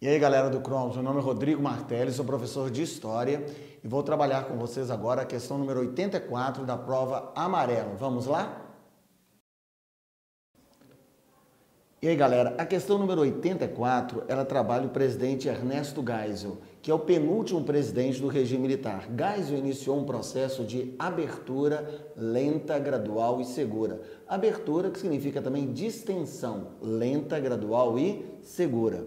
E aí, galera do Cromos, meu nome é Rodrigo Martelli, sou professor de História e vou trabalhar com vocês agora a questão número 84 da prova amarela. Vamos lá? E aí, galera, a questão número 84, ela trabalha o presidente Ernesto Geisel, que é o penúltimo presidente do regime militar. Geisel iniciou um processo de abertura lenta, gradual e segura. Abertura que significa também distensão, lenta, gradual e segura.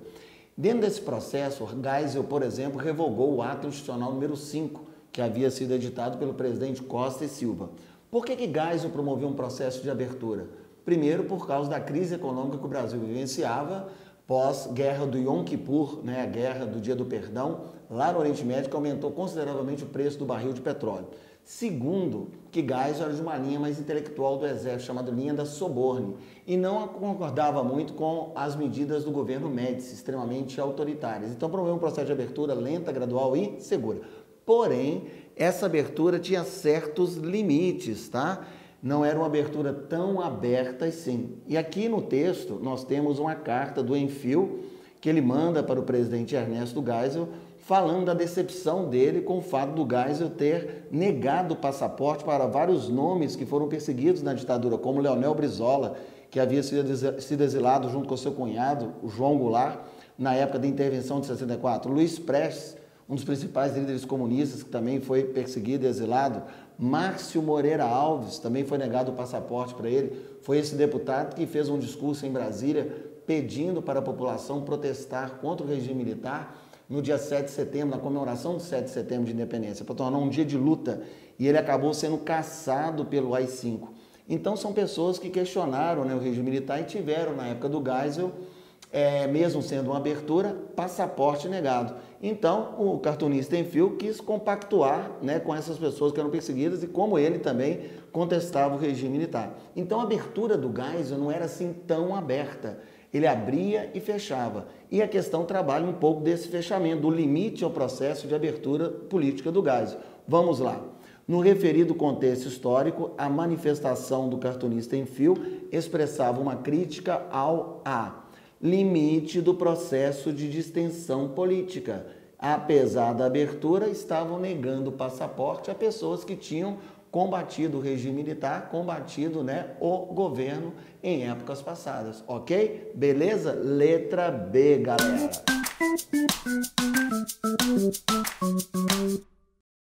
Dentro desse processo, Geisel, por exemplo, revogou o ato institucional número 5, que havia sido editado pelo presidente Costa e Silva. Por que Geisel promoveu um processo de abertura? Primeiro, por causa da crise econômica que o Brasil vivenciava pós-guerra do Yom Kippur, a guerra do Dia do Perdão, lá no Oriente Médio, que aumentou consideravelmente o preço do barril de petróleo. Segundo, que Geisel era de uma linha mais intelectual do Exército, chamada linha da Soborne, e não concordava muito com as medidas do governo Médici, extremamente autoritárias. Então, promoveu um processo de abertura lenta, gradual e segura. Porém, essa abertura tinha certos limites, tá? Não era uma abertura tão aberta assim. E aqui no texto nós temos uma carta do Enfio que ele manda para o presidente Ernesto Geisel, falando da decepção dele com o fato do Geisel ter negado o passaporte para vários nomes que foram perseguidos na ditadura, como Leonel Brizola, que havia sido exilado junto com seu cunhado, o João Goulart, na época da intervenção de 64, Luiz Prestes, um dos principais líderes comunistas que também foi perseguido e exilado, Márcio Moreira Alves, também foi negado o passaporte para ele, foi esse deputado que fez um discurso em Brasília pedindo para a população protestar contra o regime militar no dia 7 de setembro, na comemoração do 7 de setembro de independência, para tornar um dia de luta, e ele acabou sendo caçado pelo AI-5. Então são pessoas que questionaram o regime militar e tiveram, na época do Geisel, mesmo sendo uma abertura, passaporte negado. Então, o cartunista Enfio quis compactuar com essas pessoas que eram perseguidas e como ele também contestava o regime militar. Então, a abertura do Geisel não era assim tão aberta. Ele abria e fechava. E a questão trabalha um pouco desse fechamento, do limite ao processo de abertura política do Geisel. Vamos lá. No referido contexto histórico, a manifestação do cartunista Enfio expressava uma crítica ao limite do processo de distensão política. Apesar da abertura, estavam negando o passaporte a pessoas que tinham combatido o regime militar, combatido o governo em épocas passadas, ok? Beleza? Letra B, galera.